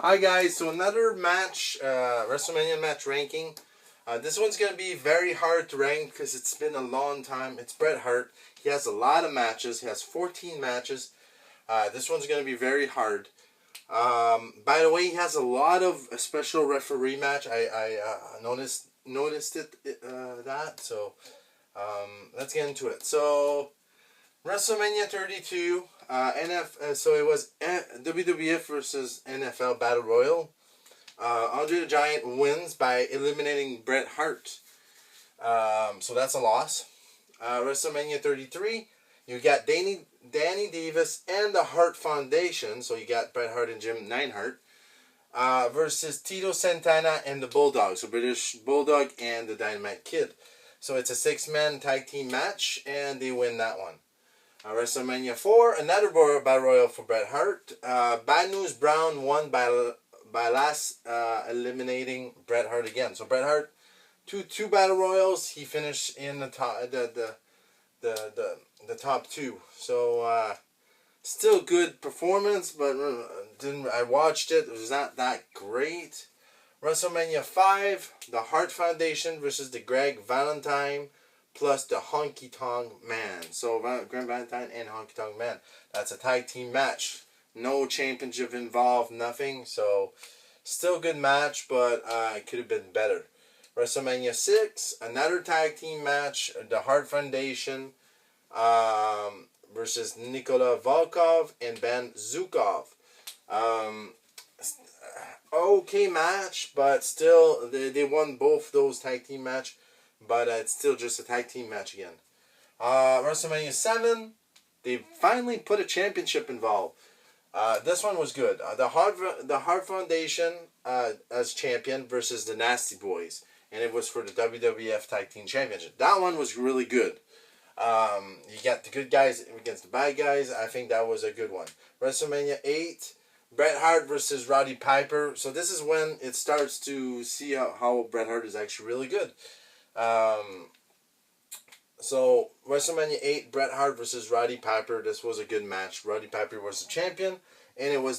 Hi guys, so another match, WrestleMania match ranking. This one's going to be very hard to rank because it's been a long time. It's Bret Hart. He has a lot of matches. He has 14 matches. This one's going to be very hard. By the way, he has a lot of special referee match. I noticed it that. So let's get into it. So WrestleMania 32. So it was WWF versus NFL Battle Royal. Andre the Giant wins by eliminating Bret Hart. So that's a loss. WrestleMania 33, you got Danny Davis and the Hart Foundation. So you got Bret Hart and Jim Neidhart versus Tito Santana and the Bulldogs. So British Bulldog and the Dynamite Kid. So it's a 6-man tag team match, and they win that one. WrestleMania 4, another Battle Royal for Bret Hart. Bad News Brown won by last eliminating Bret Hart again. So Bret Hart, two Battle Royals. He finished in the top the top two. So still good performance, but I watched it. It was not that great. WrestleMania 5, the Hart Foundation versus the Greg Valentine plus the Honky Tonk Man. So Greg Valentine and Honky Tonk Man. That's a tag team match. No championship involved, nothing. So still good match, but it could have been better. WrestleMania 6, another tag team match. The Hart Foundation versus Nikola Volkov and Ben Zukov. Okay match, but still they won both those tag team match, but it's still just a tag team match again. WrestleMania 7, they finally put a championship involved. This one was good. The Hart Foundation as champion versus the Nasty Boys, and it was for the WWF Tag Team Championship. That one was really good. You got the good guys against the bad guys. I think that was a good one. WrestleMania 8, Bret Hart versus Roddy Piper. So this is when it starts to see how Bret Hart is actually really good. So WrestleMania 8, Bret Hart versus Roddy Piper. This was a good match. Roddy Piper was the champion, and it was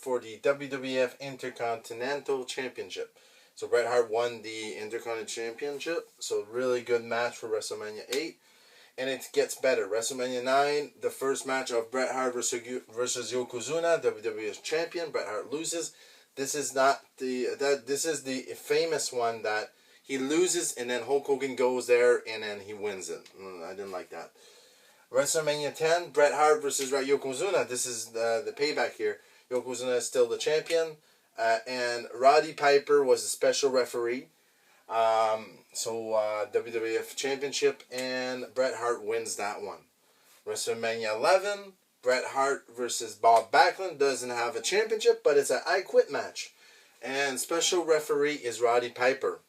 for the WWF Intercontinental Championship. So Bret Hart won the Intercontinental Championship. So really good match for WrestleMania 8. And it gets better. WrestleMania 9, the first match of Bret Hart versus Yokozuna, WWF champion. Bret Hart loses. This is not this is the famous one that he loses and then Hulk Hogan goes there and then he wins it. I didn't like that. WrestleMania 10, Bret Hart versus Yokozuna. This is the payback here. Yokozuna is still the champion. And Roddy Piper was a special referee. WWF Championship, and Bret Hart wins that one. WrestleMania 11, Bret Hart versus Bob Backlund. Doesn't have a championship, but it's an I Quit match. And special referee is Roddy Piper,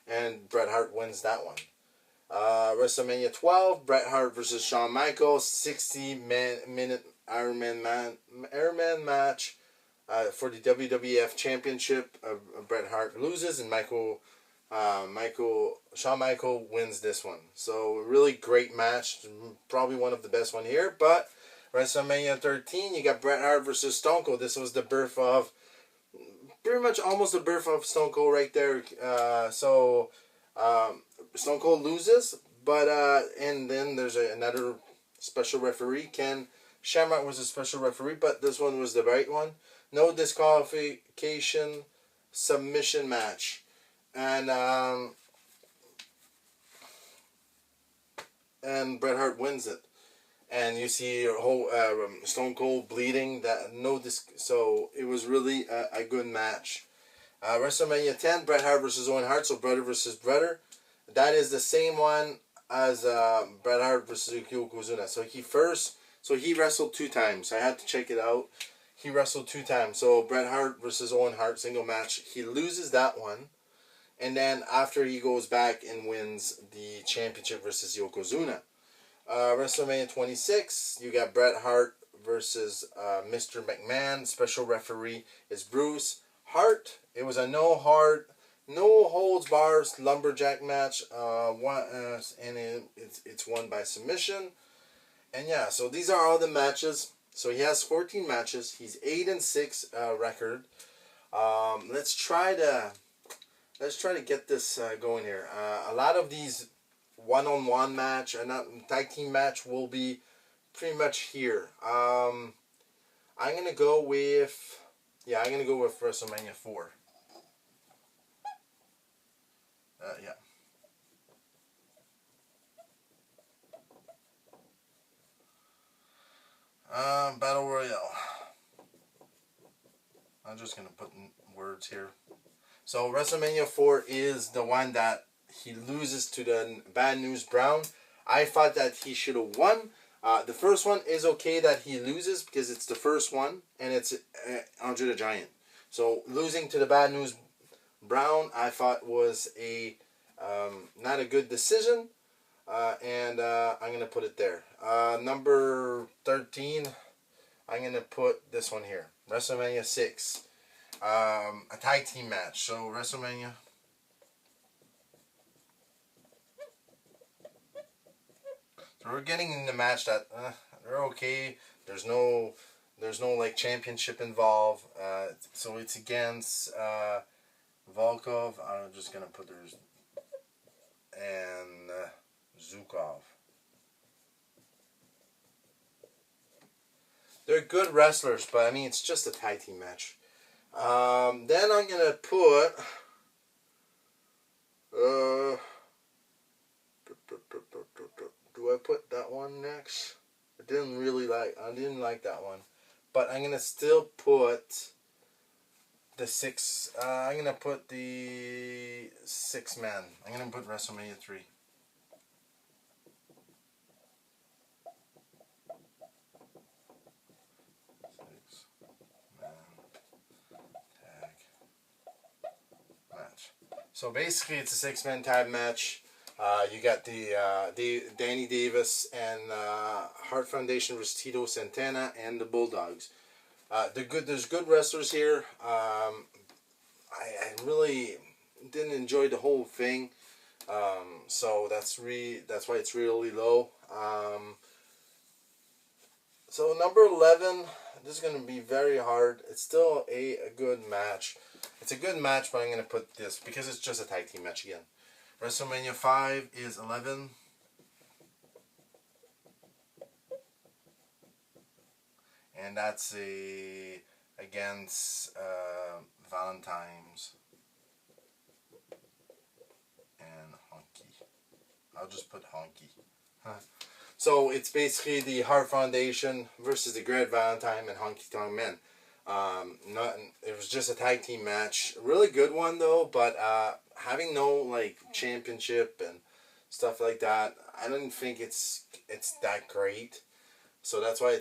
and Bret Hart wins that one. WrestleMania 12, Bret Hart versus Shawn Michaels, 60-minute Iron Man match for the WWF Championship. Bret Hart loses, and Shawn Michaels wins this one. So really great match, probably one of the best one here. But WrestleMania 13, you got Bret Hart versus Stone Cold. This was the birth of, pretty much almost the birth of Stone Cold right there. Stone Cold loses, but and then there's another special referee. Ken Shamrock was a special referee, but this one was the right one. No disqualification submission match. And Bret Hart wins it, and you see your whole Stone Cold bleeding. So it was really a good match. WrestleMania 10, Bret Hart versus Owen Hart. So brother versus brother. That is the same one as Bret Hart versus Yokozuna. So he wrestled 2 times. I had to check it out. He wrestled 2 times. So Bret Hart versus Owen Hart single match. He loses that one. And then after he goes back and wins the championship versus Yokozuna. WrestleMania 26, you got Bret Hart versus Mr. McMahon. Special referee is Bruce Hart. It was a no holds bars lumberjack match. It's won by submission. And yeah, so these are all the matches. So he has 14 matches. He's 8-6 record. Let's try to get this going here. A lot of these one-on-one match and not tag team match will be pretty much here. I'm gonna go with WrestleMania 4. Yeah. Battle Royale. I'm just gonna put in words here. So WrestleMania 4 is the one that he loses to the Bad News Brown. I thought that he should have won. The first one is okay that he loses because it's the first one and it's Andre the Giant. So losing to the Bad News Brown, I thought was a not a good decision, and I'm gonna put it there. Number 13, I'm gonna put this one here. WrestleMania 6, a tag team match. So WrestleMania. So we're getting in the match that they're okay. There's no like championship involved. So it's against Volkov. I'm just gonna put there's and Zukov. They're good wrestlers, but I mean it's just a tag team match. Then I'm gonna put do I put that one next? I didn't like that one, but I'm gonna still put the six. I'm gonna put the 6-man. I'm gonna put WrestleMania 3. Match. So basically, it's a 6-man tag match. You got the Danny Davis and Hart Foundation versus Tito Santana and the Bulldogs. There's good wrestlers here. I really didn't enjoy the whole thing. So that's why it's really low. So number 11. This is going to be very hard. It's still a good match. It's a good match, but I'm going to put this because it's just a tag team match again. WrestleMania 5 is 11. And that's against Valentine's and Honky. I'll just put Honky. So it's basically the Hart Foundation versus the Great Valentine and Honky Tonk Men. It was just a tag team match. Really good one though, but having no like championship and stuff like that, I don't think it's that great. So that's why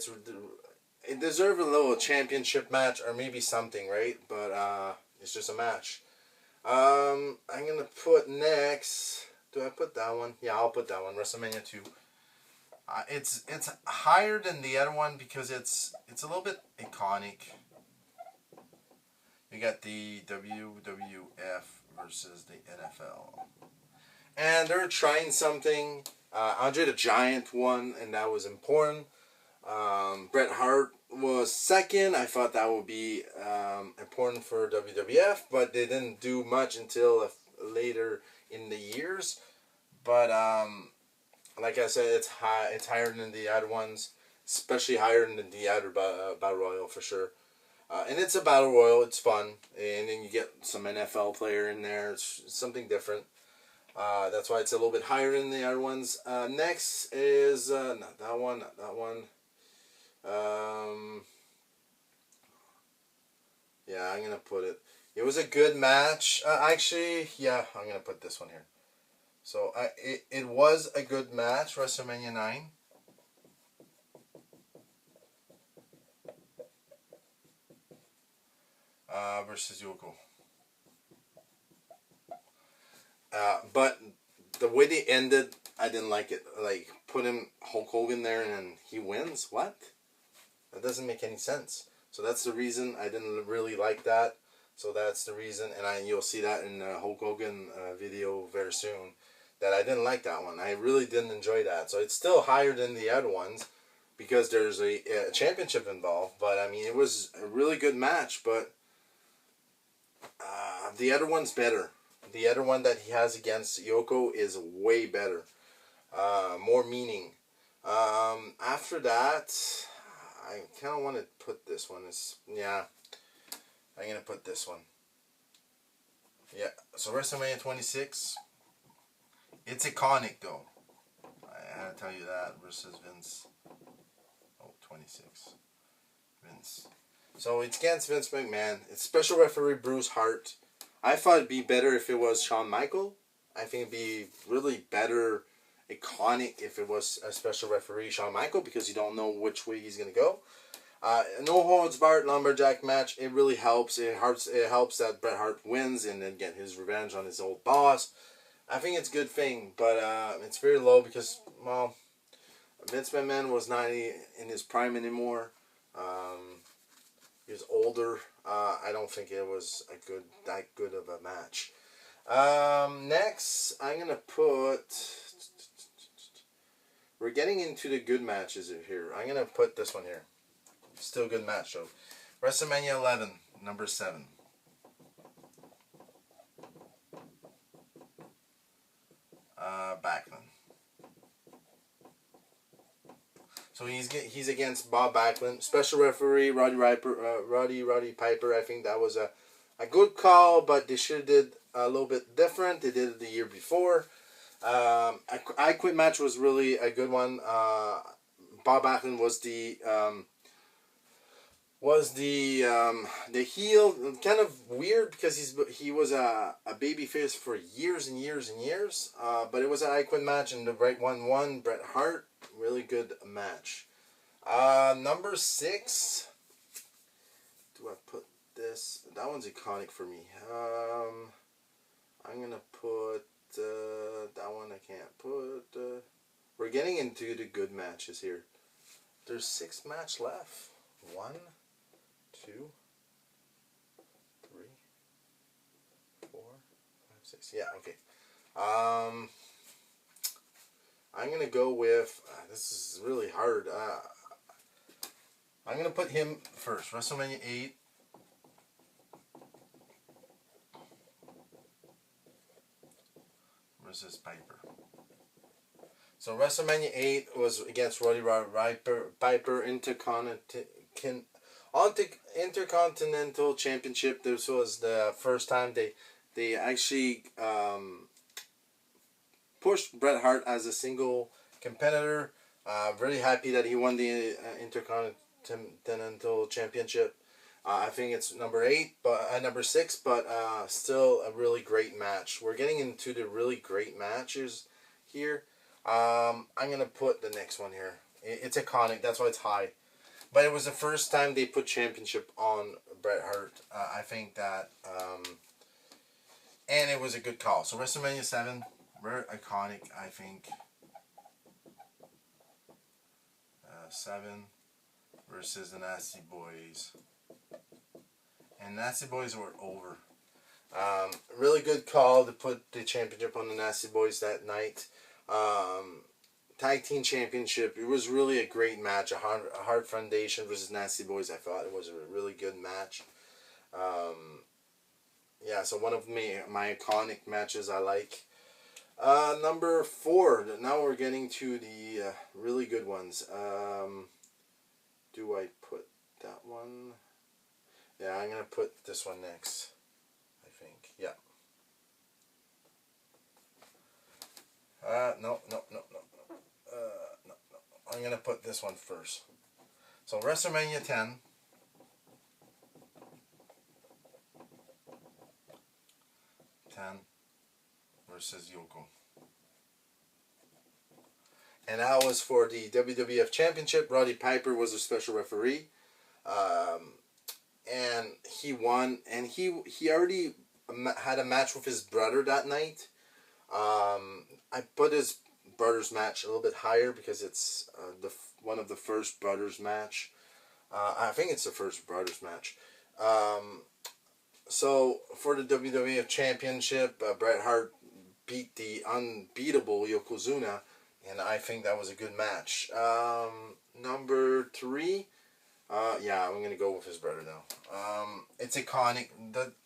it deserves a little championship match or maybe something, right? But it's just a match. I'm gonna put next. Do I put that one? Yeah, I'll put that one. WrestleMania 2. It's higher than the other one because it's a little bit iconic. You got the WWF versus the NFL, and they're trying something. Andre the Giant won, and that was important. Bret Hart was second. I thought that would be important for WWF, but they didn't do much until later in the years. But like I said, it's higher than the other ones, especially higher than the other Battle Royal for sure. And it's a Battle Royal, it's fun, and then you get some NFL player in there. It's something different. That's why it's a little bit higher than the other ones. Next is not that one, not that one. Yeah, I'm gonna put it. It was a good match. Actually, yeah, I'm gonna put this one here. So it was a good match, WrestleMania 9. Versus Yoko. But the way they ended, I didn't like it. Like, put Hulk Hogan there and then he wins? What? That doesn't make any sense. So that's the reason I didn't really like that. So that's the reason, and you'll see that in the Hulk Hogan video very soon, that I didn't like that one. I really didn't enjoy that. So it's still higher than the other ones because there's a championship involved. But, I mean, it was a really good match, but The other one's better. The other one that he has against Yoko is way better. More meaning. After that, I kind of want to put this one. Yeah, I'm going to put this one. Yeah, so WrestleMania 26. It's iconic, though. I had to tell you that. Versus Vince. Oh, 26. Vince. So it's against Vince McMahon. It's special referee Bruce Hart. I thought it'd be better if it was Shawn Michaels. I think it'd be really better, iconic, if it was a special referee Shawn Michaels, because you don't know which way he's gonna go. No holds barred lumberjack match. It really helps. It helps that Bret Hart wins and then get his revenge on his old boss. I think it's a good thing, but it's very low because, well, Vince McMahon was not in his prime anymore. He was older. I don't think it was that good of a match. Next, I'm gonna put. We're getting into the good matches here. I'm gonna put this one here. Still a good match though. WrestleMania 11, number 7. Backlund. So he's against Bob Backlund. Special referee Roddy Piper. I think that was a good call, but they should have did a little bit different. They did it the year before. I Quit match was really a good one. Bob Backlund was the heel. Kind of weird because he was a babyface for years and years and years. But it was an I Quit match, and the right one won. Bret Hart. Really good match. Number 6. Do I put this? That one's iconic for me. I'm gonna put that one. I can't put. We're getting into the good matches here. There's 6 matches left. 1, 2, 3, 4, 5, 6. Yeah. Okay. I'm gonna go with. This is really hard. I'm gonna put him first. WrestleMania 8. Versus Piper. So WrestleMania 8 was against Roddy Piper Intercontinental Championship. This was the first time they actually pushed Bret Hart as a single competitor. Really happy that he won the Intercontinental Championship. I think it's number 8, but number 6, but still a really great match. We're getting into the really great matches here. I'm gonna put the next one here. It's iconic. That's why it's high. But it was the first time they put championship on Bret Hart. I think that, and it was a good call. So WrestleMania 7, very iconic. I think 7 versus the Nasty Boys. And Nasty Boys were over. Really good call to put the championship on the Nasty Boys that night. Tag Team Championship. It was really a great match. A Hart Foundation versus Nasty Boys. I thought it was a really good match. Yeah, so one of my iconic matches I like. Number 4. Now we're getting to the really good ones. Do I put that one? Yeah, I'm gonna put this one next. I think. Yeah. No. I'm gonna put this one first. So WrestleMania 10. Versus Yoko. And that was for the WWF Championship. Roddy Piper was a special referee. And he won. And he already had a match with his brother that night. I put his brothers match a little bit higher because it's one of the first brothers match. I think it's the first brothers match. So for the WWF Championship, Bret Hart beat the unbeatable Yokozuna, and I think that was a good match. Number 3, Yeah, I'm gonna go with his brother now. It's iconic.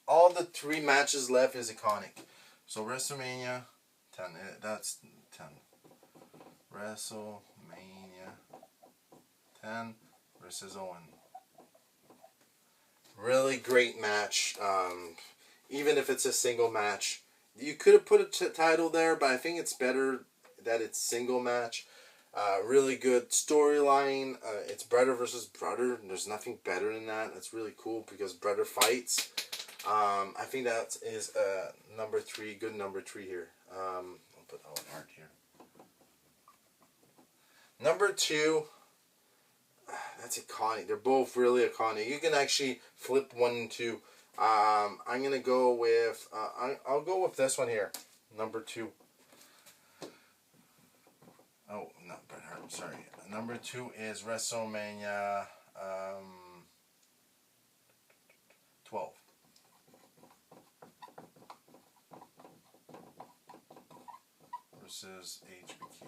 All the 3 matches left is iconic. So WrestleMania 10. That's 10. WrestleMania 10 versus Owen. Really great match. Even if it's a single match, you could have put a title there, but I think it's better that it's single match. Really good storyline. It's brother versus brother. There's nothing better than that. That's really cool because brother fights. I think that is number 3. Good number 3 here. I'll put Owen Hart here. Number 2. That's iconic. They're both really iconic. You can actually flip 1 and 2. I'm gonna go with. I'll go with this one here. Number 2. Oh, not Bret Hart. Sorry. Number 2 is WrestleMania 12 versus HBK.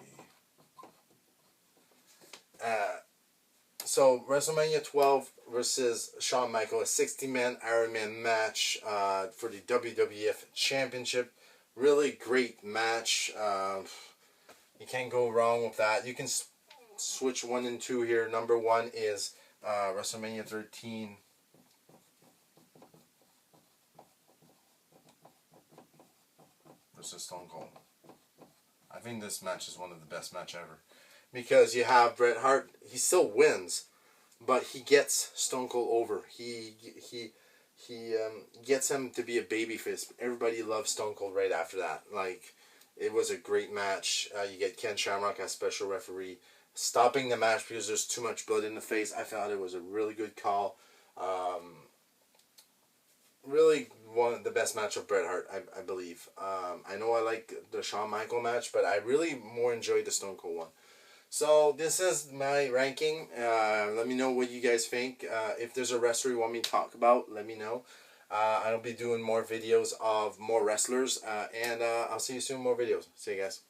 So WrestleMania 12 versus Shawn Michaels, a 60-man Iron Man match for the WWF Championship. Really great match. You can't go wrong with that. You can switch 1 and 2 here. Number 1 is WrestleMania 13 versus Stone Cold. I think this match is one of the best match ever. Because you have Bret Hart, he still wins, but he gets Stone Cold over. He gets him to be a babyface. Everybody loves Stone Cold right after that. Like, it was a great match. You get Ken Shamrock as special referee, stopping the match because there's too much blood in the face. I thought it was a really good call. Really one of the best match of Bret Hart, I believe. I know I like the Shawn Michaels match, but I really more enjoyed the Stone Cold one. So this is my ranking. Let me know what you guys think. If there's a wrestler you want me to talk about, let me know. I'll be doing more videos of more wrestlers. And I'll see you soon, more videos. See you guys.